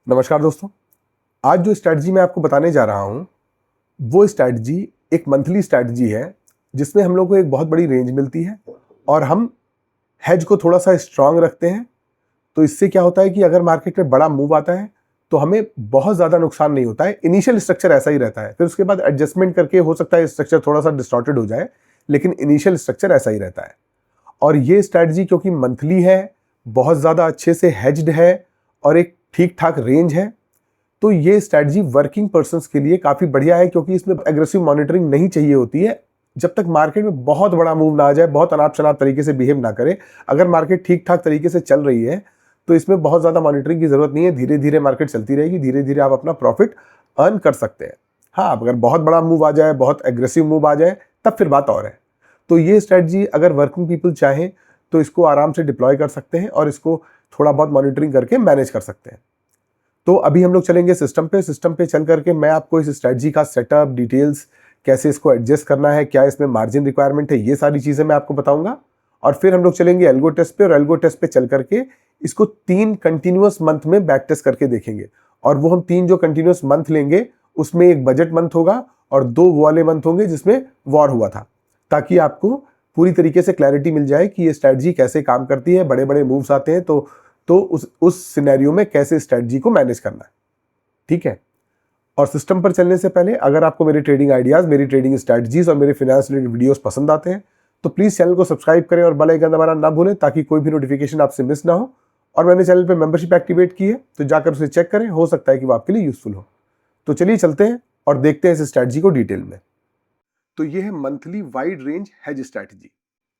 नमस्कार दोस्तों। आज जो स्ट्रैटेजी मैं आपको बताने जा रहा हूँ वो स्ट्रैटेजी एक मंथली स्ट्रैटेजी है जिसमें हम लोग को एक बहुत बड़ी रेंज मिलती है और हम हेज को थोड़ा सा स्ट्रांग रखते हैं। तो इससे क्या होता है कि अगर मार्केट में बड़ा मूव आता है तो हमें बहुत ज़्यादा नुकसान नहीं होता है। इनिशियल स्ट्रक्चर ऐसा ही रहता है, फिर उसके बाद एडजस्टमेंट करके हो सकता है स्ट्रक्चर थोड़ा सा डिस्टॉर्टेड हो जाए, लेकिन इनिशियल स्ट्रक्चर ऐसा ही रहता है। और ये स्ट्रैटेजी क्योंकि मंथली है, बहुत ज़्यादा अच्छे से हेज्ड है और एक ठीक ठाक रेंज है, तो ये स्ट्रैटेजी वर्किंग पर्सन्स के लिए काफ़ी बढ़िया है क्योंकि इसमें एग्रेसिव मॉनिटरिंग नहीं चाहिए होती है। जब तक मार्केट में बहुत बड़ा मूव ना आ जाए, बहुत अनाप शनाप तरीके से बिहेव ना करे। अगर मार्केट ठीक ठाक तरीके से चल रही है तो इसमें बहुत ज़्यादा मॉनिटरिंग की ज़रूरत नहीं है। धीरे धीरे मार्केट चलती रहेगी, धीरे धीरे आप अपना प्रॉफिट अर्न कर सकते हैं। हाँ, अगर बहुत बड़ा मूव आ जाए, बहुत एग्रेसिव मूव आ जाए, तब फिर बात और है। तो ये स्ट्रैटेजी अगर वर्किंग पीपल चाहें तो इसको आराम से डिप्लॉय कर सकते हैं और इसको थोड़ा बहुत मॉनिटरिंग करके मैनेज कर सकते हैं। तो अभी हम लोग चलेंगे सिस्टम पे चल करके मैं आपको इस स्ट्रेटजी का सेटअप, डिटेल्स, कैसे इसको एडजस्ट करना है, क्या इसमें मार्जिन रिक्वायरमेंट है, ये सारी चीज़ें मैं आपको बताऊंगा। और फिर हम लोग चलेंगे एल्गो टेस्ट पे, और एल्गो टेस्ट पे चल करके इसको 3 कंटिन्यूअस मंथ में बैक टेस्ट करके देखेंगे। और वो हम 3 जो कंटिन्यूअस मंथ लेंगे उसमें एक बजट मंथ होगा और 2 वो वाले मंथ होंगे जिसमें वॉर हुआ था, ताकि आपको पूरी तरीके से क्लैरिटी मिल जाए कि ये स्ट्रेटजी कैसे काम करती है। बड़े बड़े मूव्स आते हैं तो उस सिनेरियो में कैसे स्ट्रेटजी को मैनेज करना है। ठीक है। और सिस्टम पर चलने से पहले अगर आपको मेरे ट्रेडिंग आइडियाज, मेरी ट्रेडिंग स्ट्रेटजीज और मेरे फाइनेंस रिलेटेड वीडियोस पसंद आते हैं तो प्लीज चैनल को सब्सक्राइब करें और बेल आइकन दबाना ना भूलें, ताकि कोई भी नोटिफिकेशन आपसे मिस ना हो। और मैंने चैनल पे मेंबरशिप एक्टिवेट की है तो जाकर उसे चेक करें, हो सकता है कि वो आपके लिए यूजफुल हो। तो चलिए चलते हैं और देखते हैं इस स्ट्रेटजी को डिटेल में। तो ये है monthly wide range hedge strategy.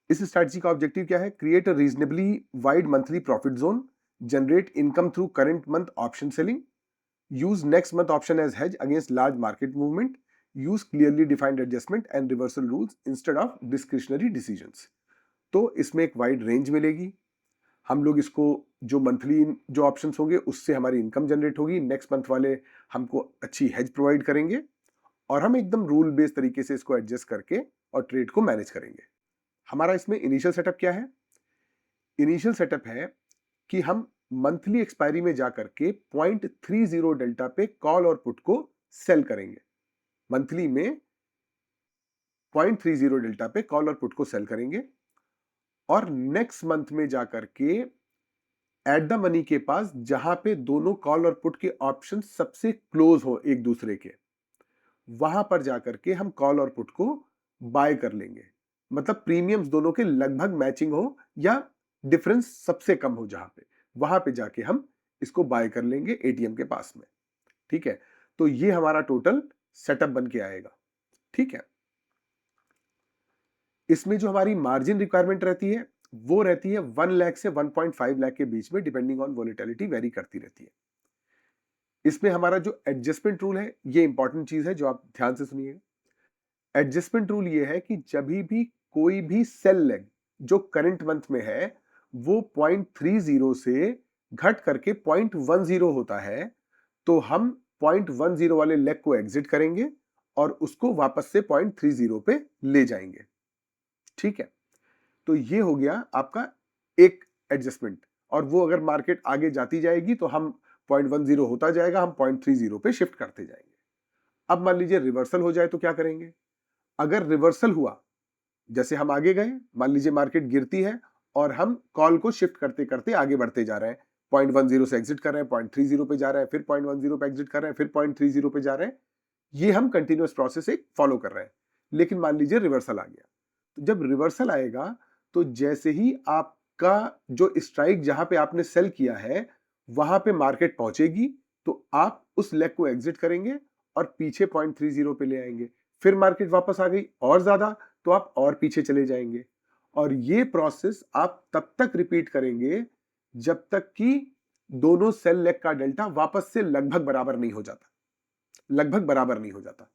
इस स्ट्रेटजी का ऑब्जेक्टिव क्या है? Create a reasonably wide monthly profit zone, generate income through current month option selling, use next month option as hedge against large market movement, use clearly defined adjustment and reversal rules instead of discretionary decisions। तो इसमें एक wide range मिलेगी। हम लोग इसको जो monthly जो options होंगे उससे हमारी इनकम जनरेट होगी, नेक्स्ट मंथ वाले हमको अच्छी हेज प्रोवाइड करेंगे और हम एकदम रूल बेस्ड तरीके से इसको एडजस्ट करके और ट्रेड को मैनेज करेंगे। हमारा इसमें इनिशियल सेटअप क्या है? इनिशियल सेटअप है कि हम मंथली एक्सपायरी में जाकर के 0.30 डेल्टा पे कॉल और पुट को सेल करेंगे। मंथली में 0.30 डेल्टा पे कॉल और पुट को सेल करेंगे और नेक्स्ट मंथ में जाकर के एट द मनी के पास, जहां पे दोनों कॉल और पुट के ऑप्शन सबसे क्लोज हो एक दूसरे के, वहां पर जाकर के हम कॉल और पुट को बाय कर लेंगे। मतलब प्रीमियम्स दोनों के लगभग मैचिंग हो या डिफरेंस सबसे कम हो, जहां पे वहां पे जाके हम इसको बाय कर लेंगे एटीएम के पास में। ठीक है। तो ये हमारा टोटल सेटअप बन के आएगा। ठीक है। इसमें जो हमारी मार्जिन रिक्वायरमेंट रहती है वो रहती है 1 लाख से 1.5 लाख के बीच में, डिपेंडिंग ऑन वोलेटिलिटी वेरी करती रहती है। इसमें हमारा जो एडजस्टमेंट रूल है, ये इंपॉर्टेंट चीज है जो आप ध्यान से सुनिएगा। एडजस्टमेंट रूल ये है कि जब भी कोई भी सेल लेग जो करंट मंथ में है वो 0.30 से घट करके 0.10 होता है, तो हम 0.10 वाले लेग को एग्जिट करेंगे और उसको वापस से 0.30 पे ले जाएंगे। ठीक है। तो ये हो गया आपका एक एडजस्टमेंट। और वो अगर मार्केट आगे जाती जाएगी तो हम 0.10 होता जाएगा, हम 0.30 पे शिफ्ट करते जाएंगे। अब मान लीजिए रिवर्सल हो जाए तो क्या करेंगे? अगर रिवर्सल हुआ, जैसे हम आगे गए, मान लीजिए मार्केट गिरती है और हम कॉल को शिफ्ट करते करते आगे बढ़ते जा रहे हैं, 0.10 से एग्जिट कर रहे हैं, 0.30 पे जा रहे हैं, फिर 0.10 पे एग्जिट कर रहे हैं, फिर 0.30 पे जा रहे हैं। ये हम कंटिन्यूअस प्रोसेस एक फॉलो कर रहे हैं। लेकिन मान लीजिए रिवर्सल आ गया, तो जब रिवर्सल आएगा तो जैसे ही आपका जो स्ट्राइक जहां पे आपने सेल किया है वहां पे मार्केट पहुंचेगी, तो आप उस लेग को एग्जिट करेंगे और पीछे 0.30 पे ले आएंगे। फिर मार्केट वापस आ गई और ज्यादा, तो आप और पीछे चले जाएंगे। और ये प्रोसेस आप तब तक रिपीट करेंगे जब तक कि दोनों सेल लेग का डेल्टा वापस से लगभग बराबर नहीं हो जाता। लगभग बराबर नहीं हो जाता।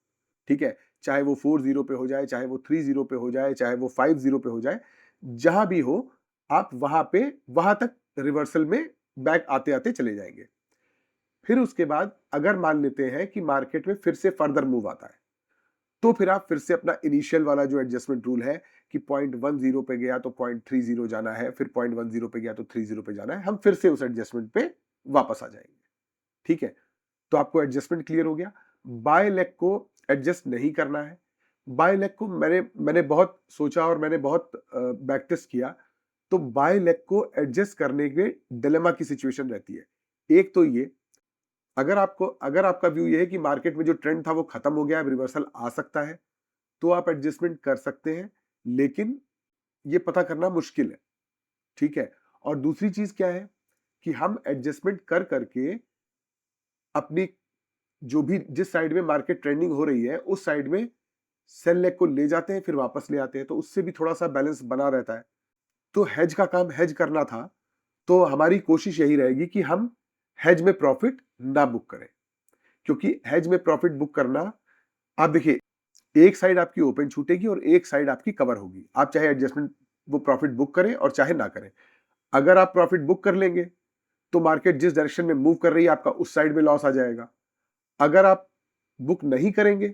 ठीक है। चाहे वो 40 पे हो जाए, चाहे वो 30 पे हो जाए, चाहे वो 50 पे हो जाए, जहां भी हो आप वहां तक रिवर्सल में बैक आते आते चले जाएंगे। फिर उसके बाद अगर मान लेते हैं कि मार्केट में फिर से फर्दर मूव आता है, तो फिर आप फिर से अपना इनिशियल वाला जो एडजस्टमेंट रूल है कि 0.10 पे गया तो 0.30 जाना है, फिर 0.10 पे गया तो 30 पे जाना है, हम फिर से उस एडजस्टमेंट पे वापस आ जाएंगे। ठीक है, तो आपको एडजस्टमेंट क्लियर हो गया। बाय लेग को एडजस्ट नहीं करना है। बाय लेग को मैंने बहुत सोचा और मैंने बहुत बैक टेस्ट किया, तो बाय लेग को एडजस्ट करने के डिलेमा की सिचुएशन रहती है। एक तो ये, अगर आपका व्यू ये है कि मार्केट में जो ट्रेंड था वो खत्म हो गया है, अब रिवर्सल आ सकता है, तो आप एडजस्टमेंट कर सकते हैं, लेकिन ये पता करना मुश्किल है, ठीक है? और दूसरी चीज क्या है कि हम एडजस्टमेंट कर करके अपनी जो भी जिस साइड में मार्केट ट्रेंडिंग हो रही है उस साइड में सेल लेग को ले जाते हैं, फिर वापस ले आते हैं, तो उससे भी थोड़ा सा बैलेंस बना रहता है। तो हेज का काम हेज करना था, तो हमारी कोशिश यही रहेगी कि हम हेज में प्रॉफिट ना बुक करें, क्योंकि हेज में प्रॉफिट बुक करना, आप देखिए, एक साइड आपकी ओपन छूटेगी और एक साइड आपकी कवर होगी। आप चाहे एडजस्टमेंट वो प्रॉफिट बुक करें और चाहे ना करें। अगर आप प्रॉफिट बुक कर लेंगे तो मार्केट जिस डायरेक्शन में मूव कर रही है आपका उस साइड में लॉस आ जाएगा। अगर आप बुक नहीं करेंगे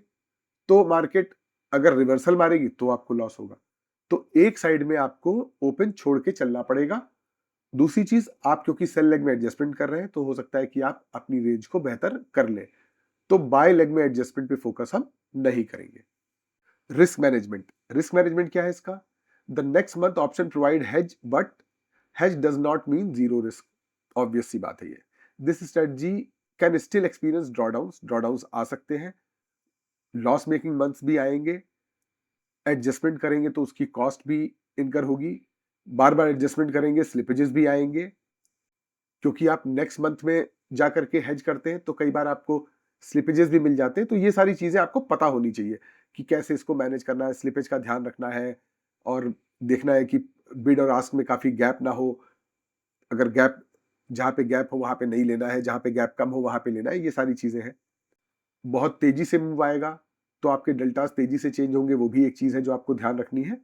तो मार्केट अगर रिवर्सल मारेगी तो आपको लॉस होगा। तो एक साइड में आपको ओपन छोड़ के चलना पड़ेगा। दूसरी चीज, आप क्योंकि सेल लेग में एडजस्टमेंट कर रहे हैं तो हो सकता है कि आप अपनी रेंज को बेहतर कर लें, तो बाय लेग में एडजस्टमेंट पे फोकस हम नहीं करेंगे। रिस्क मैनेजमेंट क्या है इसका? The next month option provide hedge, but hedge does not mean zero risk. Obvious सी बात है ये। This strategy can still experience drawdowns आ सकते हैं, लॉस मेकिंग मंथ्स भी आएंगे, एडजस्टमेंट करेंगे तो उसकी कॉस्ट भी इनकर होगी, बार बार एडजस्टमेंट करेंगे स्लिपेजेस भी आएंगे, क्योंकि आप नेक्स्ट मंथ में जाकर के हेज करते हैं तो कई बार आपको स्लिपेजेस भी मिल जाते हैं। तो ये सारी चीजें आपको पता होनी चाहिए कि कैसे इसको मैनेज करना है, स्लिपेज का ध्यान रखना है और देखना है कि बिड और आस्क में काफी गैप ना हो। अगर गैप, जहां पे गैप हो वहां पे नहीं लेना है, जहां पे गैप कम हो वहां पे लेना है, ये सारी चीजें हैं। बहुत तेजी से मूव आएगा तो आपके डेल्टास तेजी से चेंज होंगे, वो भी एक चीज है जो आपको ध्यान रखनी है।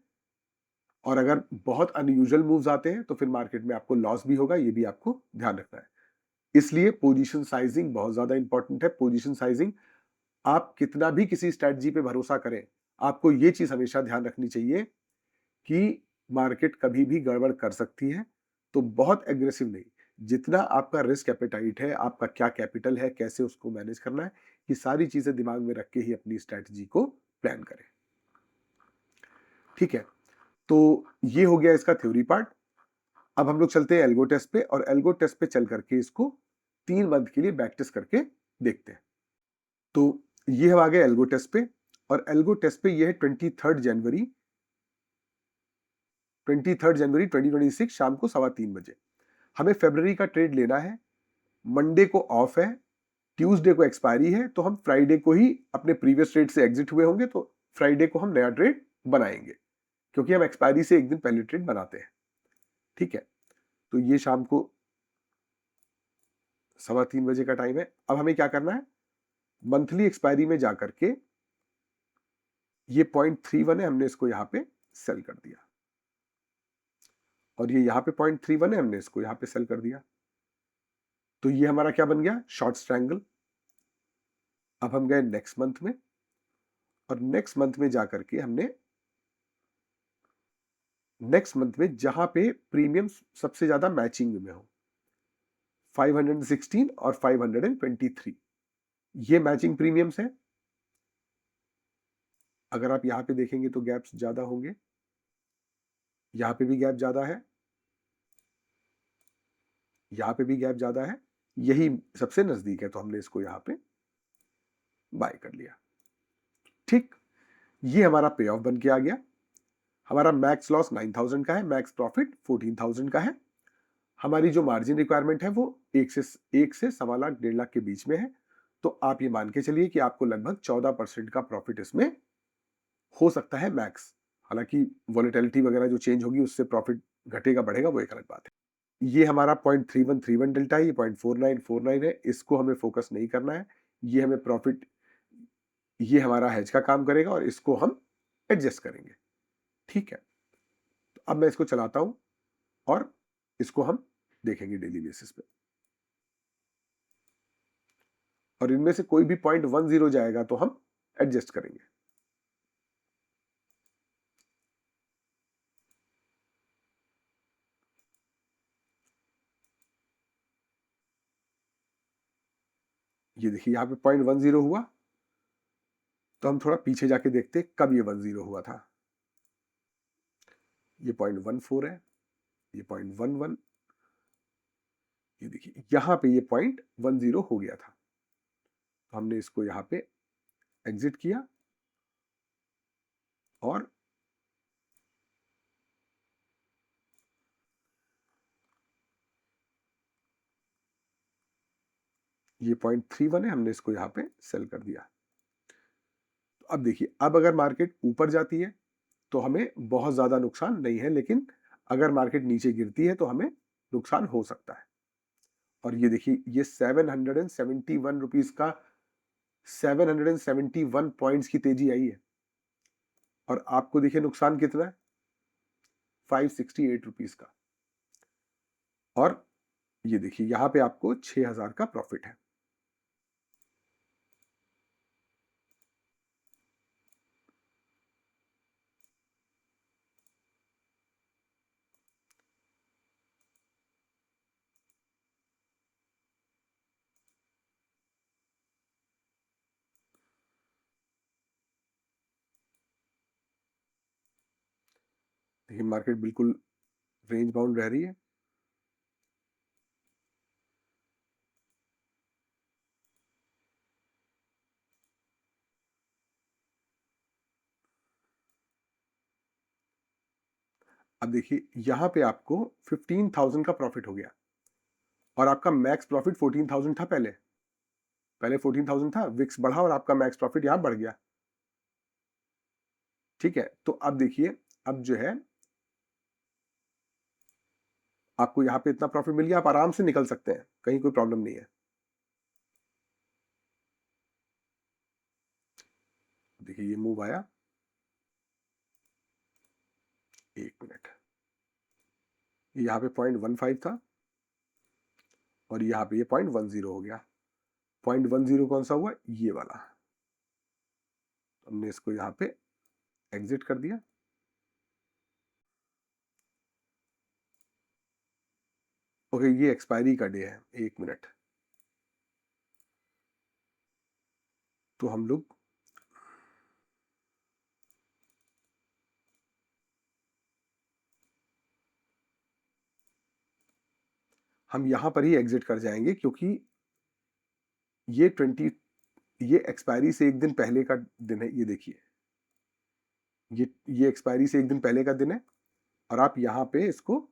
और अगर बहुत अनयूजुअल मूव्स आते हैं तो फिर मार्केट में आपको लॉस भी होगा, ये भी आपको ध्यान रखना है। इसलिए पोजीशन साइजिंग बहुत ज्यादा इंपॉर्टेंट है। पोजीशन साइजिंग, आप कितना भी किसी स्ट्रेटजी पे भरोसा करें, आपको ये चीज हमेशा ध्यान रखनी चाहिए कि मार्केट कभी भी गड़बड़ कर सकती है। तो बहुत एग्रेसिव नहीं, जितना आपका रिस्क एपेटाइट है, आपका क्या कैपिटल है, कैसे उसको मैनेज करना है, ये सारी चीजें दिमाग में रख के ही अपनी स्ट्रेटजी को प्लान करें। ठीक है, तो ये हो गया इसका थ्योरी पार्ट। अब हम लोग चलते हैं एल्गो टेस्ट पे, और एल्गो टेस्ट पे चल करके इसको 3 मंथ के लिए बैक टेस्ट करके देखते हैं। तो ये हम आ गए एल्गो टेस्ट पे, और एल्गो टेस्ट पे ये है 23 जनवरी 2026 शाम को 3:15 बजे। हमें फरवरी का ट्रेड लेना है। मंडे को ऑफ है, ट्यूसडे को एक्सपायरी है, तो हम फ्राइडे को ही अपने प्रीवियस ट्रेड से एग्जिट हुए होंगे, तो फ्राइडे को हम नया ट्रेड बनाएंगे, क्योंकि हम एक्सपायरी से एक दिन पहले ट्रेड बनाते हैं। ठीक है, तो ये शाम को 3:15 बजे का टाइम है। अब हमें क्या करना है, मंथली एक्सपायरी में जाकर के ये 0.31 है, हमने इसको यहां पे सेल कर दिया, और ये यहां पे 0.31 है, हमने इसको यहां पे सेल कर दिया। तो ये हमारा क्या बन गया, शॉर्ट स्ट्रैंगल। अब हम गए नेक्स्ट मंथ में, और नेक्स्ट मंथ में जाकर के हमने नेक्स्ट मंथ में जहां पे प्रीमियम सबसे ज्यादा मैचिंग में हो, 516 और 523, ये मैचिंग प्रीमियम्स है। अगर आप यहां पे देखेंगे तो गैप्स ज्यादा होंगे, यहां पे भी गैप ज्यादा है, यहां पे भी गैप ज्यादा है, यही सबसे नजदीक है, तो हमने इसको यहां पे बाय कर लिया। ठीक, ये हमारा पे ऑफ बन के आ गया। हमारा मैक्स लॉस 9,000 का है, मैक्स प्रॉफिट 14,000 का है। हमारी जो मार्जिन रिक्वायरमेंट है वो 1 से 1.25 लाख 1.5 लाख के बीच में है। तो आप ये मान के चलिए कि आपको लगभग 14% का प्रॉफिट इसमें हो सकता है मैक्स। हालांकि वॉलेटिलिटी वगैरह जो चेंज होगी उससे प्रॉफिट घटेगा बढ़ेगा, वो एक अलग बात है। ये हमारा 0.3131 डेल्टा है, ये 0.4949 है, इसको हमें फोकस नहीं करना है। ये हमें प्रॉफिट, ये हमारा हेज का काम करेगा और इसको हम एडजस्ट करेंगे। ठीक है, तो अब मैं इसको चलाता हूं और इसको हम देखेंगे डेली बेसिस पे, और इनमें से कोई भी 0.10 जाएगा तो हम एडजस्ट करेंगे। ये देखिए यहाँ पे 0.10 हुआ, तो हम थोड़ा पीछे जाके देखते कब ये 10 हुआ था। ये 0.14 है, ये 0.11, ये देखिए यहाँ पे ये 0.10 हो गया था, तो हमने इसको यहाँ पे एग्जिट किया और ये 0.31 है, हमने इसको यहाँ पे सेल कर दिया। तो अब देखिए, अब अगर मार्केट ऊपर जाती है तो हमें बहुत ज़्यादा नुकसान नहीं है, लेकिन अगर मार्केट नीचे गिरती है तो हमें नुकसान हो सकता है। और ये देखिए, ये 771 रुपीज़ का 771 पॉइंट्स की तेजी आई है, और आपको देखिए नुकसान कितना है, 568 रुपीज़ का। और ये देखिए यहाँ पे आपको 6000 का प्रॉफिट है। देखिए मार्केट बिल्कुल रेंज बाउंड रह रही है। अब देखिए यहाँ पे आपको 15,000 का प्रॉफिट हो गया, और आपका मैक्स प्रॉफिट 14,000 था। पहले पहले 14,000 था, विक्स बढ़ा और आपका मैक्स प्रॉफिट यहाँ बढ़ गया। ठीक है, तो अब देखिए, अब जो है आपको यहाँ पे इतना प्रॉफिट मिल गया, आप आराम से निकल सकते हैं, कहीं कोई प्रॉब्लम नहीं है। देखिए ये मूव आया, एक मिनट, यहाँ पे 0.15 था और यहाँ पे ये 0.10 हो गया। 0.10 कौन सा हुआ, ये वाला। हमने इसको यहाँ पे एग्जिट कर दिया। ओके, ये एक्सपायरी का डे है, एक मिनट। तो हम लोग यहां पर ही एग्जिट कर जाएंगे, क्योंकि ये 20, ये एक्सपायरी से एक दिन पहले का दिन है। ये देखिए, ये एक्सपायरी से एक दिन पहले का दिन है, और आप यहाँ पे इसको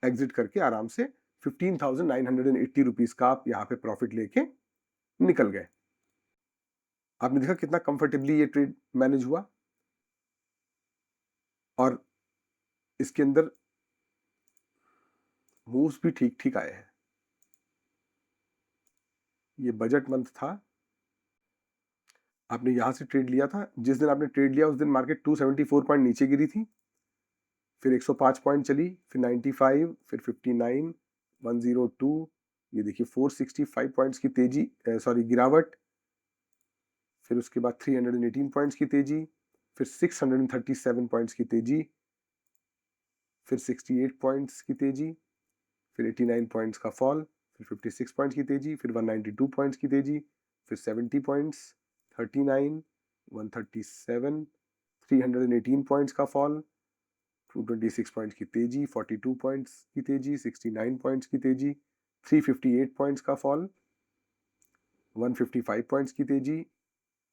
एग्जिट करके आराम से 15,980 रुपीज का आप यहाँ पे प्रॉफिट लेके निकल गए। आपने देखा कितना कंफर्टेबली ये ट्रेड मैनेज हुआ, और इसके अंदर मूव्स भी ठीक ठीक आए हैं। ये बजट मंथ था, आपने यहां से ट्रेड लिया था। जिस दिन आपने ट्रेड लिया उस दिन मार्केट 274 पॉइंट नीचे गिरी थी, फिर 105 पॉइंट चली, फिर 95, फिर 59, 102, ये देखिए 465 पॉइंट्स की तेजी, सॉरी गिरावट, फिर उसके बाद 318 पॉइंट्स की तेजी, फिर 637 पॉइंट्स की तेजी, फिर 68 पॉइंट्स की तेजी, फिर 89 पॉइंट्स का फॉल, फिर 56 पॉइंट्स की तेजी, फिर 192 पॉइंट्स की तेजी, फिर 70 पॉइंट्स, 39, 137, 318 पॉइंट्स का फॉल, 226 पॉइंट्स की तेजी, 42 पॉइंट्स की तेजी, 69 पॉइंट्स की तेजी, 358 पॉइंट्स का फॉल, 155 पॉइंट्स की तेजी,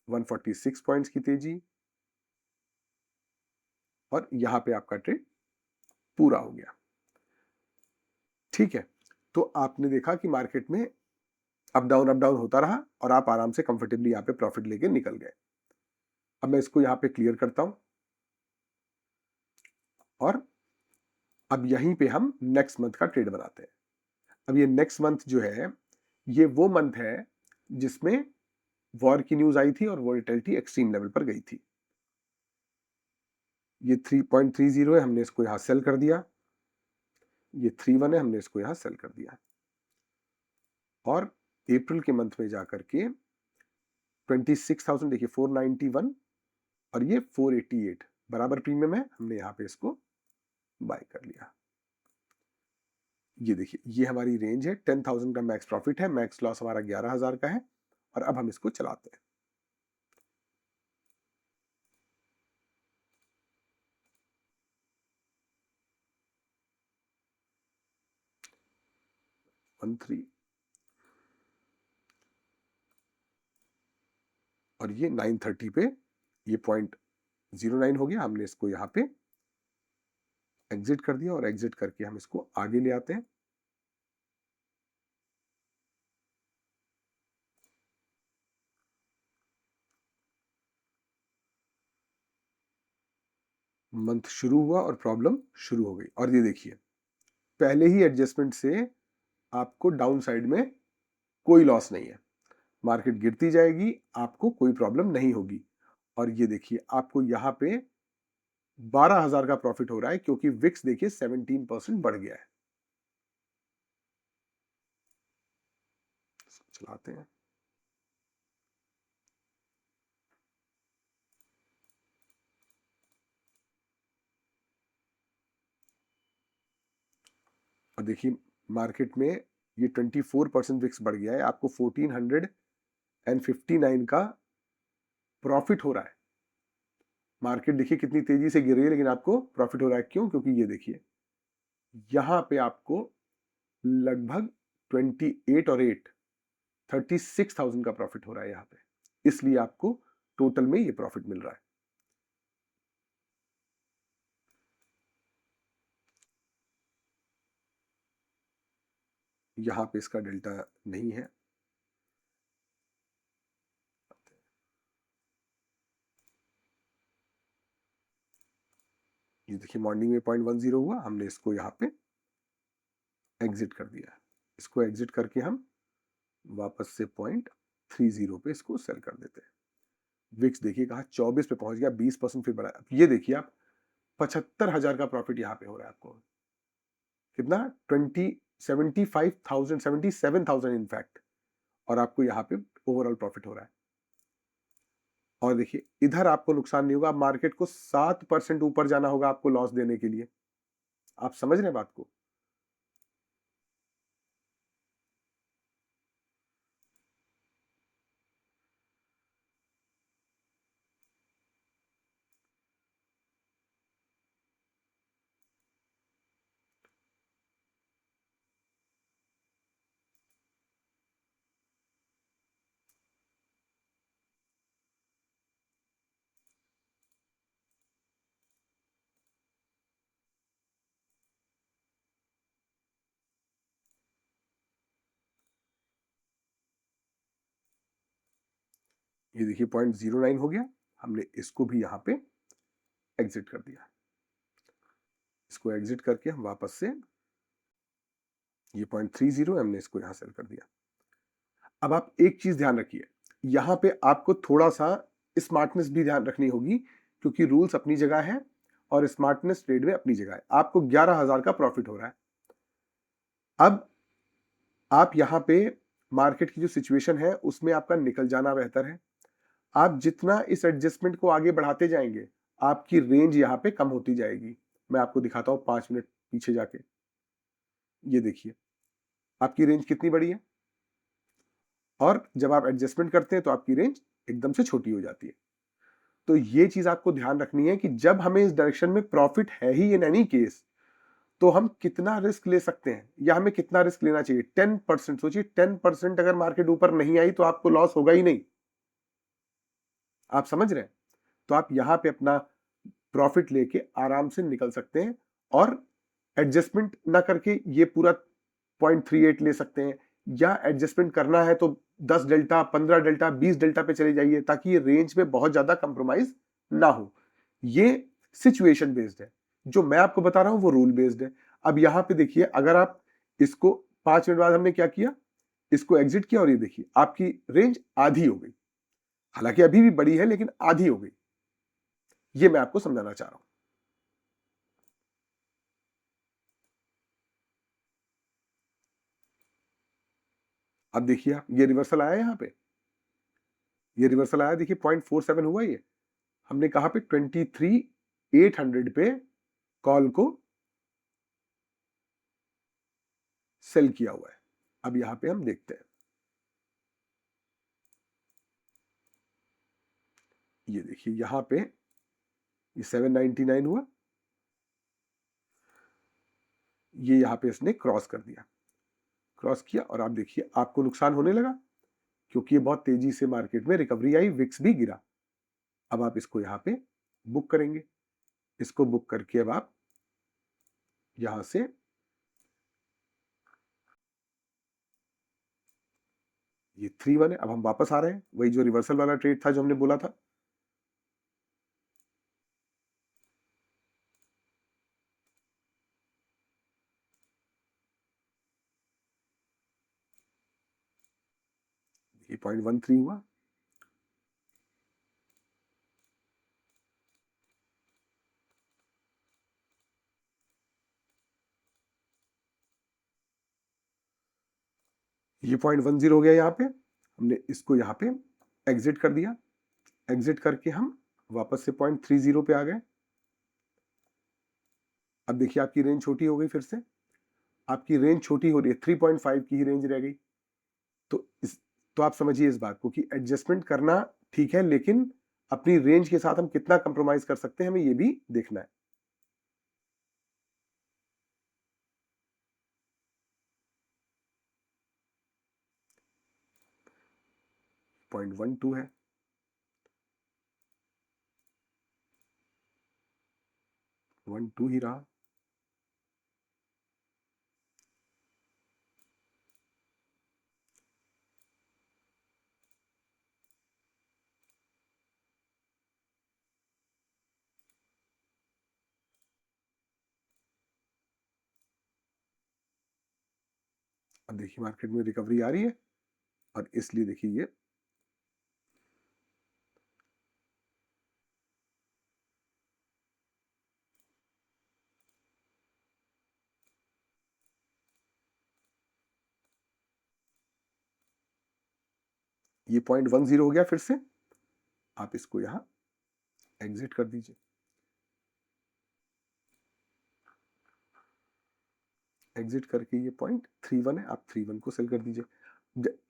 146 पॉइंट्स की तेजी, और यहां पे आपका ट्रेड पूरा हो गया। ठीक है, तो आपने देखा कि मार्केट में अप डाउन होता रहा, और आप आराम से कंफर्टेबली यहाँ पे प्रॉफिट लेके निकल गए। अब मैं इसको यहाँ पे क्लियर करता हूं, और अब यहीं पे हम नेक्स्ट मंथ का ट्रेड बनाते हैं। अब ये नेक्स्ट मंथ जो है, ये वो मंथ है जिसमें वॉर की न्यूज आई थी और वोलेटिलिटी एक्सट्रीम लेवल पर गई थी। ये 3.30 है, हमने इसको यहां सेल कर दिया। ये 31 है, हमने इसको यहां सेल कर दिया। और अप्रैल के मंथ में जाकर के 26,000, देखिए 491 और ये 488 बराबर प्रीमियम है, हमने यहां पे इसको बाय कर लिया। ये देखिए, ये हमारी रेंज है, 10,000 का मैक्स प्रॉफिट है, मैक्स लॉस हमारा 11,000 का है। और अब हम इसको चलाते हैं। वन थ्री, और ये 930 पे ये 0.09 हो गया। हमने इसको यहाँ पे एग्जिट कर दिया, और एग्जिट करके हम इसको आगे ले आते हैं। मंथ शुरू हुआ और प्रॉब्लम शुरू हो गई, और ये देखिए, पहले ही एडजस्टमेंट से आपको डाउन साइड में कोई लॉस नहीं है। मार्केट गिरती जाएगी, आपको कोई प्रॉब्लम नहीं होगी। और ये देखिए, आपको यहाँ पे 12,000 का प्रॉफिट हो रहा है, क्योंकि विक्स देखिए 17% बढ़ गया है। चलाते हैं। और देखिए, मार्केट में ये 24% विक्स बढ़ गया है, आपको 1459 का प्रॉफिट हो रहा है। मार्केट देखिए कितनी तेजी से गिर रही है, लेकिन आपको प्रॉफिट हो रहा है। क्यों? क्योंकि ये देखिए, यहां पे आपको लगभग 28 और 8 36,000 का प्रॉफिट हो रहा है यहाँ पे, इसलिए आपको टोटल में ये प्रॉफिट मिल रहा है। यहां पे इसका डेल्टा नहीं है। ये देखिए, मॉर्निंग में 0.10 हुआ, हमने इसको यहाँ पे एग्जिट कर दिया। इसको एग्जिट करके हम वापस से 0.30 पे इसको सेल कर देते हैं। विक्स देखिए कहा 24 पे पहुंच गया, 20% फिर बढ़ा। ये देखिए आप, 75,000 का प्रॉफिट यहाँ पे हो रहा है आपको। कितना? 77,000 इनफैक्ट। और आपको यहाँ पे ओवरऑल प्रॉफिट हो रहा है। और देखिए, इधर आपको नुकसान नहीं होगा। मार्केट को 7% ऊपर जाना होगा आपको लॉस देने के लिए। आप समझ रहे हैं बात को? ये देखिए, 0.09 हो गया। हमने इसको भी यहाँ पे एग्जिट कर दिया। इसको एग्जिट करके हम वापस से ये 0.30 हमने इसको यहां सेल कर दिया। अब आप एक चीज ध्यान रखिए, यहां पे आपको थोड़ा सा स्मार्टनेस भी ध्यान रखनी होगी, क्योंकि रूल्स अपनी जगह है और स्मार्टनेस ट्रेड में अपनी जगह है। आपको 11,000 का प्रॉफिट हो रहा है। अब आप यहां पे मार्केट की जो सिचुएशन है उसमें आपका निकल जाना बेहतर है। आप जितना इस एडजस्टमेंट को आगे बढ़ाते जाएंगे, आपकी रेंज यहां पे कम होती जाएगी। मैं आपको दिखाता हूं 5 मिनट पीछे जाके। ये देखिए, आपकी रेंज कितनी बड़ी है, और जब आप एडजस्टमेंट करते हैं तो आपकी रेंज एकदम से छोटी हो जाती है। तो ये चीज आपको ध्यान रखनी है कि जब हमें इस डायरेक्शन में प्रॉफिट है ही इन एनी केस, तो हम कितना रिस्क ले सकते हैं या हमें कितना रिस्क लेना चाहिए। 10%, सोचिए 10% अगर मार्केट ऊपर नहीं आई तो आपको लॉस होगा ही नहीं। आप समझ रहे हैं? तो आप यहां पे अपना प्रॉफिट लेके आराम से निकल सकते हैं, और एडजस्टमेंट ना करके ये पूरा 0.38 ले सकते हैं, या एडजस्टमेंट करना है तो 10 डेल्टा, 15 डेल्टा, 20 डेल्टा पे चले जाइए, ताकि ये रेंज में बहुत ज्यादा कंप्रोमाइज ना हो। ये सिचुएशन बेस्ड है। जो मैं आपको बता रहा हूं वो रूल बेस्ड है। अब यहां पे देखिए, अगर आप इसको 5 मिनट बाद हमने क्या किया, इसको एग्जिट किया, और ये देखिए आपकी रेंज आधी हो गई। हालांकि अभी भी बड़ी है, लेकिन आधी हो गई। ये मैं आपको समझाना चाह रहा हूं। अब देखिए, आप ये रिवर्सल आया यहां पे, ये रिवर्सल आया, देखिए 0.47 हुआ ये। हमने कहा पे 23,800 पे कॉल को सेल किया हुआ है। अब यहां पे हम देखते हैं, ये देखिए यहां पे ये 799 हुआ, ये यहां पे इसने क्रॉस कर दिया, क्रॉस किया, और आप देखिए आपको नुकसान होने लगा क्योंकि ये बहुत तेजी से मार्केट में रिकवरी आई, विक्स भी गिरा। अब आप इसको यहां पे बुक करेंगे, इसको बुक करके अब आप यहां से ये 3-1 है। अब हम वापस आ रहे हैं, वही जो रिवर्सल वाला ट्रेड था जो हमने बोला था, ये 0.13 हुआ, ये 0.10 हो गया, यहाँ पे हमने इसको यहाँ पे एग्जिट कर दिया, एग्जिट करके हम वापस से 0.30 पे आ गए। अब देखिए आपकी रेंज छोटी हो गई, फिर से आपकी रेंज छोटी हो रही है, 3.5 की ही रेंज रह गई। तो तो आप समझिए इस बात को कि एडजस्टमेंट करना ठीक है, लेकिन अपनी रेंज के साथ हम कितना कंप्रोमाइज कर सकते हैं, हमें ये भी देखना है। 0.12 है, वन टू ही रहा। अब देखिए मार्केट में रिकवरी आ रही है, और इसलिए देखिए ये 0.10 हो गया, फिर से आप इसको यहां एग्जिट कर दीजिए, एग्जिट करके ये 0.31 है, आप 31 को सेल कर दीजिए।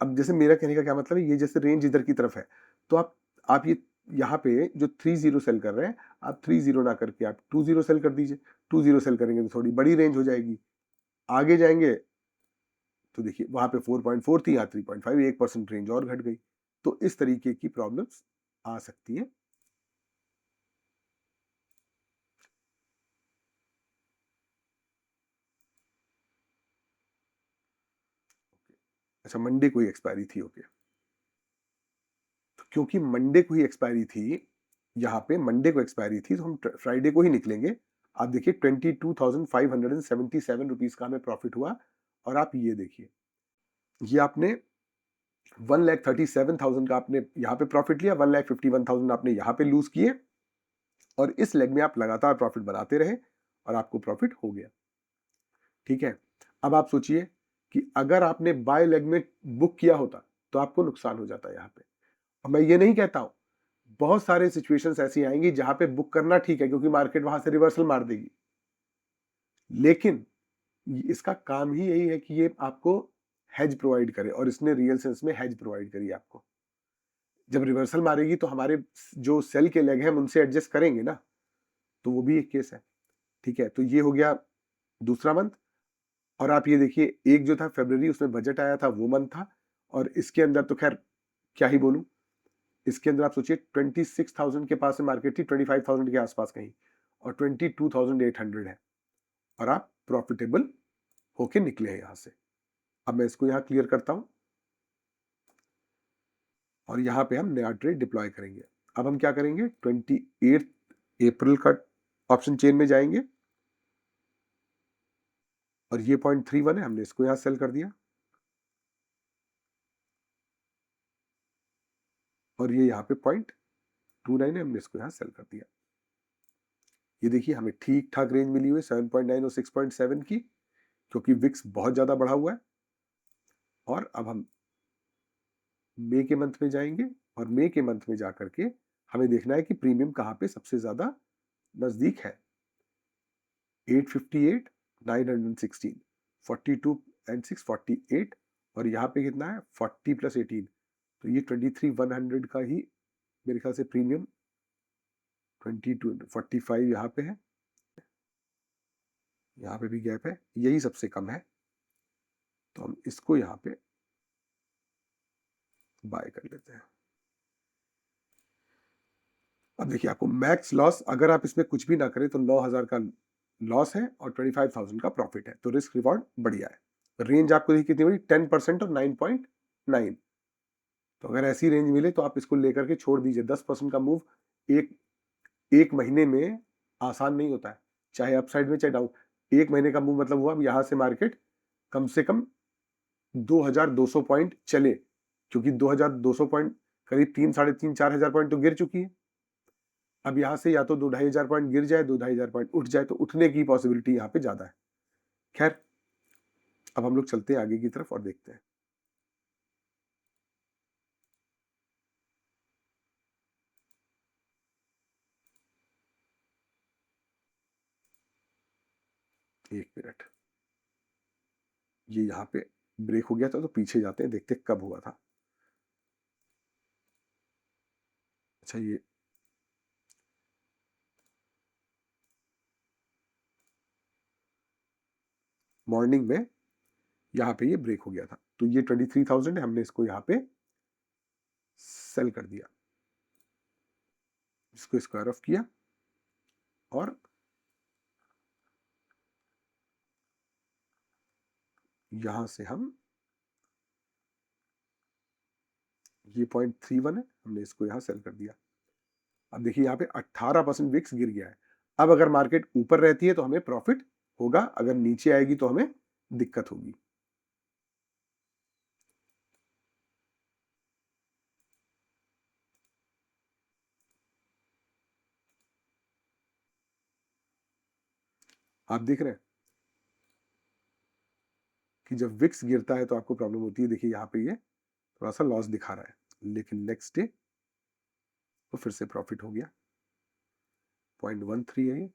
अब जैसे मेरा कहने का क्या मतलब है, ये जैसे रेंज इधर की तरफ है, तो आप ये यहाँ पे जो 30 सेल कर रहे हैं, आप 30 ना करके आप 20 सेल कर दीजिए। 20 सेल करेंगे तो थोड़ी बड़ी रेंज हो जाएगी, आगे जाएंगे तो देखिए वहां पे 4.4 थी, यहाँ 3.5, 1% रेंज और घट गई। तो इस तरीके की प्रॉब्लम्स आ सकती है। अच्छा, मंडे को ही एक्सपायरी थी, ओके। तो क्योंकि मंडे को ही एक्सपायरी थी, यहाँ पे मंडे को एक्सपायरी थी, तो हम फ्राइडे को ही निकलेंगे। आप देखिए 22,577 रुपीज का हमें प्रॉफिट हुआ। और आप ये देखिए, ये आपने 1,37,000 का आपने यहाँ पे प्रॉफिट लिया, 1,51,000 आपने यहाँ पे लूज किए, और इस लेग में आप लगातार प्रॉफिट बनाते रहे और आपको प्रॉफिट हो गया। ठीक है, अब आप सोचिए कि अगर आपने बाय लेग में बुक किया होता तो आपको नुकसान हो जाता यहाँ पे। और मैं ये नहीं कहता हूं, बहुत सारे सिचुएशंस ऐसी आएंगी जहां पे बुक करना ठीक है, क्योंकि मार्केट वहां से रिवर्सल मार देगी, लेकिन इसका काम ही यही है कि ये आपको हेज प्रोवाइड करे, और इसने रियल सेंस में हेज प्रोवाइड करी आपको। जब रिवर्सल मारेगी तो हमारे जो सेल के लेग हैं हम उनसे एडजस्ट करेंगे ना, तो वो भी एक केस है। ठीक है, तो ये हो गया दूसरा मंथ। और आप ये देखिए, एक जो था फरवरी, उसमें बजट आया था, वो मंथ था। और इसके अंदर तो खैर क्या ही बोलूं, इसके अंदर आप सोचिए 26,000 के पास में मार्केट थी, 25,000 के आसपास कहीं, और 22,800 है, और आप प्रॉफिटेबल होके निकले हैं यहां से। अब मैं इसको यहां क्लियर करता हूं, और यहां पे हम नया ट्रेड डिप्लॉय करेंगे। अब हम क्या करेंगे, 28 अप्रैल का ऑप्शन चेन में जाएंगे, और ये 0.31 है, हमने इसको यहां सेल कर दिया, और ये यहाँ पे 0.29 है, हमने इसको यहाँ सेल कर दिया। ये देखिए हमें ठीक ठाक रेंज मिली हुई है 7.9 और 6.7 की, क्योंकि विक्स बहुत ज़्यादा बढ़ा हुआ है। और अब हम मई के मंथ में जाएंगे, और मई के मंथ में जा करके हमें देखना है कि प्रीमियम कहाँ पे सबसे ज़्यादा नज़दीक है। 858, 916, 42 एंड 648, और यहाँ पे कितना है 40 + 18, तो ये 23,100 का ही मेरे ख्याल से प्रीमियम 2245 यहाँ पे है, यहाँ पे भी गैप है, यही सबसे कम है, तो हम इसको यहाँ पे बाय कर लेते हैं। अब देखिए आपको मैक्स लॉस, अगर आप इसमें कुछ भी ना करें तो 9,000 का लॉस है और 25,000 का प्रॉफिट है, तो रिस्क रिवॉर्ड बढ़िया है। रेंज आपको देखिए कितनी बड़ी, 10% और 9.9, तो अगर ऐसी रेंज मिले तो आप इसको लेकर के छोड़ दीजिए। 10% का मूव एक एक महीने में आसान नहीं होता है, चाहे अपसाइड में चाहे डाउन। एक महीने का मूव मतलब हुआ अब यहाँ से मार्केट कम से कम 2,200 पॉइंट चले, क्योंकि 2,200 पॉइंट करीब 3, साढ़े 3, 4,000 पॉइंट तो गिर चुकी है। अब यहाँ से या तो 2-2,500 पॉइंट गिर जाए, 2-2,500 पॉइंट उठ जाए, तो उठने की पॉसिबिलिटी यहाँ पे ज्यादा है। खैर, अब हम लोग चलते हैं आगे की तरफ और देखते हैं। एक मिनट, ये यहाँ पे ब्रेक हो गया था, तो पीछे जाते हैं, देखते हैं कब हुआ था। अच्छा, ये मॉर्निंग में यहाँ पे ये ब्रेक हो गया था, तो ये 23,000 है, हमने इसको यहाँ पे सेल कर दिया, इसको स्क्वायर ऑफ किया और यहां से हम, ये 0.31 है, हमने इसको यहां सेल कर दिया। अब देखिए यहाँ पे 18% विक्स गिर गया है। अब अगर मार्केट ऊपर रहती है तो हमें प्रॉफिट होगा, अगर नीचे आएगी तो हमें दिक्कत होगी। आप देख रहे हैं कि जब विक्स गिरता है तो आपको प्रॉब्लम होती है। देखिए यहाँ पे ये थोड़ा सा लॉस दिखा रहा है, लेकिन नेक्स्ट डे तो फिर से प्रॉफिट हो गया। 0.13 है ये।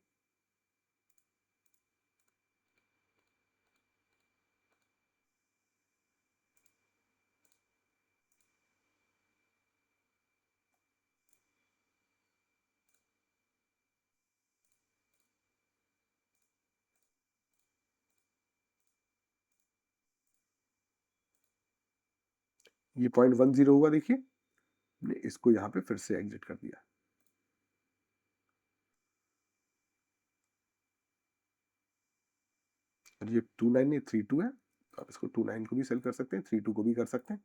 ये 0.10 हुआ, देखिए हमने इसको यहाँ पे फिर से एग्जिट कर दिया। और ये 29 नहीं 32 है, तो आप इसको 29 को भी सेल कर सकते हैं, 32 को भी कर सकते हैं।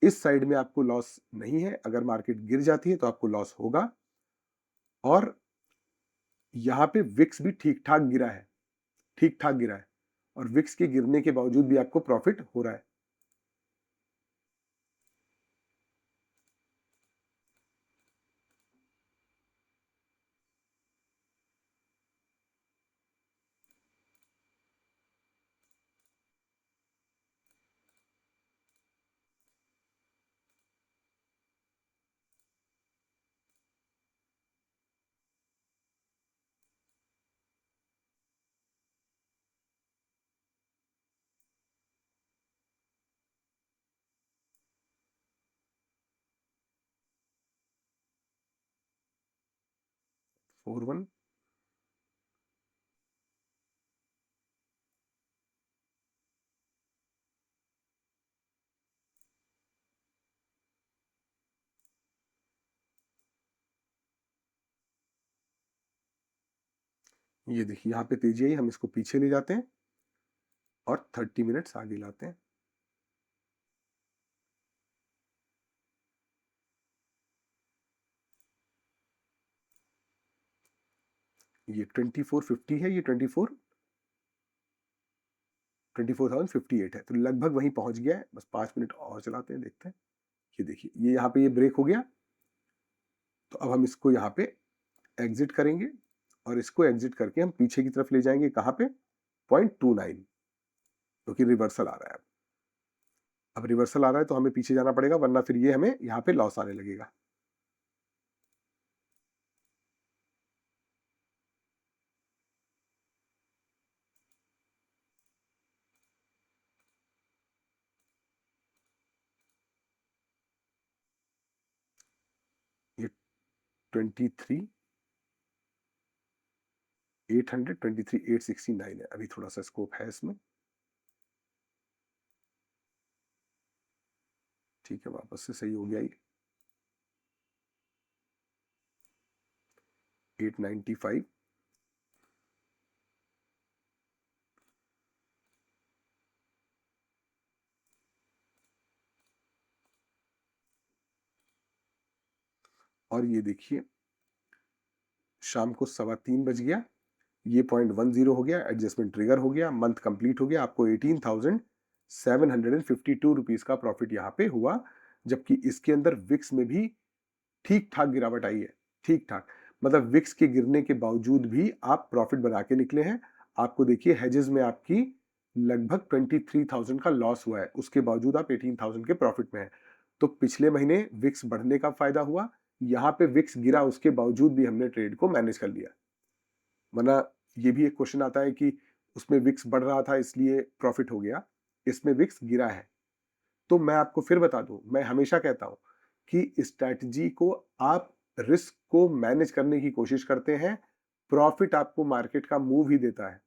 इस साइड में आपको लॉस नहीं है, अगर मार्केट गिर जाती है तो आपको लॉस होगा। और यहाँ पे विक्स भी ठीक ठाक गिरा है, ठीक ठाक गिरा है, और विक्स के गिरने के बावजूद भी आपको प्रॉफिट हो रहा है। फोर वन, ये देखिए यहाँ पे तेजी आई, हम इसको पीछे ले जाते हैं और 30 मिनट्स आगे लाते हैं। ये 2450 है, ये 24,058 है, तो लगभग वहीं पहुंच गया है। बस 5 मिनट और चलाते हैं, देखते हैं। ये देखिए ये यहाँ पे ये ब्रेक हो गया, तो अब हम इसको यहाँ पे एग्जिट करेंगे और इसको एग्जिट करके हम पीछे की तरफ ले जाएंगे। कहाँ पे? 0.29, क्योंकि रिवर्सल आ रहा है। अब रिवर्सल आ रहा है तो हमें पीछे जाना पड़ेगा, वरना फिर ये हमें यहाँ पे लॉस आने लगेगा। 23,869 है, अभी थोड़ा सा स्कोप है इसमें। ठीक है, वापस से सही हो गया ये 895। और ये देखिए शाम को 3:15 बज गया, ये 0.10 हो गया, एडजस्टमेंट ट्रिगर हो गया, मंथ कंप्लीट हो गया, आपको 18,752 रुपीज का प्रॉफिट यहाँ पे हुआ। जबकि इसके अंदर विक्स में भी ठीक ठाक गिरावट आई है, ठीक ठाक, मतलब विक्स के गिरने के बावजूद भी आप प्रॉफिट बना के निकले हैं। आपको देखिए हेजेस में आपकी लगभग 23,000 का लॉस हुआ है, उसके बावजूद आप 18,000 के प्रॉफिट में है। तो पिछले महीने विक्स बढ़ने का फायदा हुआ, यहाँ पे विक्स गिरा उसके बावजूद भी हमने ट्रेड को मैनेज कर लिया। वरना ये भी एक क्वेश्चन आता है कि उसमें विक्स बढ़ रहा था इसलिए प्रॉफिट हो गया, इसमें विक्स गिरा है। तो मैं आपको फिर बता दूं, मैं हमेशा कहता हूं कि स्ट्रैटेजी को आप रिस्क को मैनेज करने की कोशिश करते हैं, प्रॉफिट आपको मार्केट का मूव ही देता है।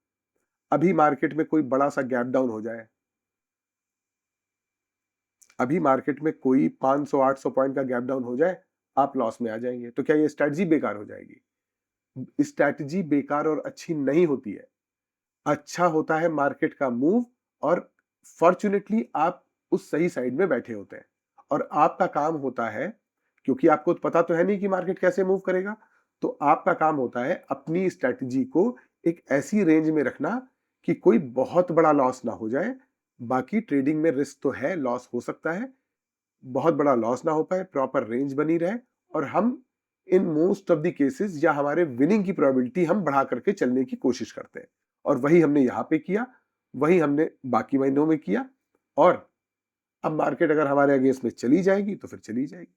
अभी मार्केट में कोई बड़ा सा गैप डाउन हो जाए, अभी मार्केट में कोई 500-800 पॉइंट का गैप डाउन हो जाए, आप लॉस में आ जाएंगे। तो क्या ये स्ट्रैटेजी बेकार हो जाएगी? स्ट्रैटेजी बेकार और अच्छी नहीं होती है, अच्छा होता है मार्केट का मूव, और फॉर्चुनेटली आप उस सही साइड में बैठे होते हैं। और आपका काम होता है, क्योंकि आपको पता तो है नहीं कि मार्केट कैसे मूव करेगा, तो आपका काम होता है अपनी स्ट्रैटेजी को एक ऐसी रेंज में रखना कि कोई बहुत बड़ा लॉस ना हो जाए। बाकी ट्रेडिंग में रिस्क तो है, लॉस हो सकता है, बहुत बड़ा लॉस ना हो पाए, प्रॉपर रेंज बनी रहे, और हम in most of the cases या हमारे विनिंग की प्रोबेबिलिटी हम बढ़ा करके चलने की कोशिश करते हैं। और वही हमने यहाँ पे किया, वही हमने बाकी महीनों में किया। और अब मार्केट अगर हमारे अगेंस्ट में चली जाएगी तो फिर चली जाएगी,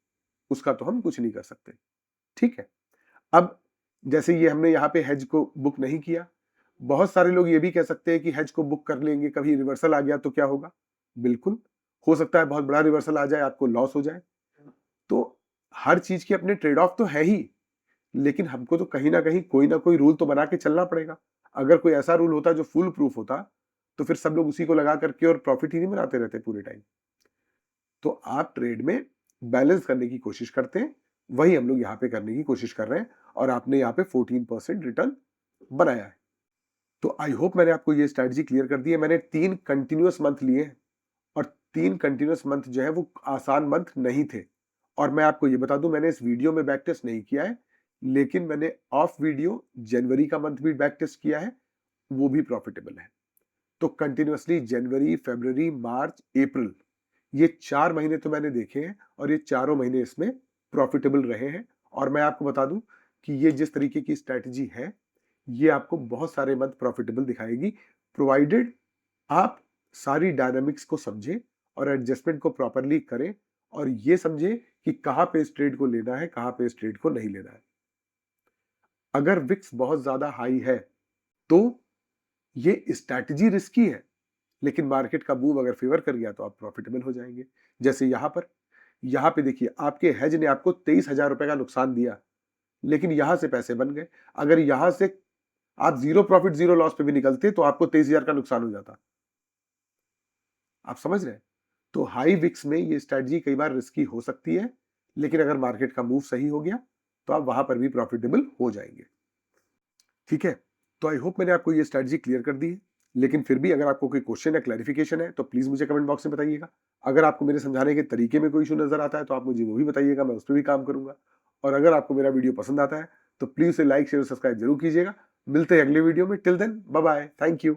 उसका तो हम कुछ नहीं कर सकते। ठीक है, अब जैसे ये हमने यहाँ पे हेज को बुक नहीं किया, बहुत सारे लोग ये भी कह सकते हैं कि हेज को बुक कर लेंगे, कभी रिवर्सल आ गया तो क्या होगा? बिल्कुल हो सकता है, बहुत बड़ा रिवर्सल आ जाए, आपको लॉस हो जाए। तो हर चीज के अपने ट्रेड ऑफ तो है ही, लेकिन हमको तो कहीं ना कोई रूल तो बना के चलना पड़ेगा। अगर कोई ऐसा रूल होता जो फुल प्रूफ होता, तो फिर सब लोग उसी को लगा करके और प्रॉफिट ही नहीं बनाते रहते पूरे टाइम। तो आप ट्रेड में बैलेंस करने की कोशिश करते हैं, वही हम लोग यहाँ पे करने की कोशिश कर रहे हैं, और आपने यहाँ पे 14% रिटर्न बनाया है। तो आई होप मैंने आपको ये स्ट्रैटेजी क्लियर कर दी है। मैंने 3 कंटिन्यूअस मंथ लिए हैं, और 3 कंटिन्यूअस मंथ जो है वो आसान मंथ नहीं थे। और मैं आपको ये बता दूं, मैंने इस वीडियो में बैक टेस्ट नहीं किया है, लेकिन मैंने ऑफ वीडियो जनवरी का मंथ भी बैक टेस्ट किया है, वो भी प्रॉफिटेबल है। तो कंटिन्यूअसली जनवरी, फरवरी, मार्च, अप्रैल, ये 4 महीने तो मैंने देखे हैं, और ये चारों महीने इसमें प्रॉफिटेबल रहे हैं। और मैं आपको बता दूं कि ये जिस तरीके की स्ट्रैटेजी है, ये आपको बहुत सारे मंथ प्रॉफिटेबल दिखाएगी, प्रोवाइडेड आप सारी डायनामिक्स को समझें और एडजस्टमेंट को प्रॉपरली करें, और ये समझें कि कहां पे इस ट्रेड को लेना है, कहां पे इस ट्रेड को नहीं लेना है। अगर विक्स बहुत ज्यादा हाई है तो ये स्ट्रैटेजी रिस्की है, लेकिन मार्केट का मूव अगर फेवर कर गया तो आप प्रॉफिटेबल हो जाएंगे। जैसे यहां पे देखिए, आपके हेज ने आपको 23,000 रुपए का नुकसान दिया, लेकिन यहां से पैसे बन गए। अगर यहां से आप जीरो प्रॉफिट जीरो लॉस पे भी निकलते तो आपको 23,000 का नुकसान हो जाता। आप समझ रहे हैं? तो हाई विक्स में ये स्ट्रैटेजी कई बार रिस्की हो सकती है, लेकिन अगर मार्केट का मूव सही हो गया तो आप वहां पर भी प्रॉफिटेबल हो जाएंगे। ठीक है, तो आई होप मैंने आपको ये स्ट्रैटेजी क्लियर कर दी है। लेकिन फिर भी अगर आपको कोई क्वेश्चन या क्लैरिफिकेशन है तो प्लीज मुझे कमेंट बॉक्स में बताइएगा। अगर आपको मेरे समझाने के तरीके में कोई इशू नजर आता है तो आप मुझे वो भी बताइएगा, मैं उस पर भी काम करूंगा। और अगर आपको मेरा वीडियो पसंद आता है तो प्लीज उसे लाइक शेयर सब्सक्राइब जरूर कीजिएगा। मिलते हैं अगले वीडियो में, till then bye bye, thank you.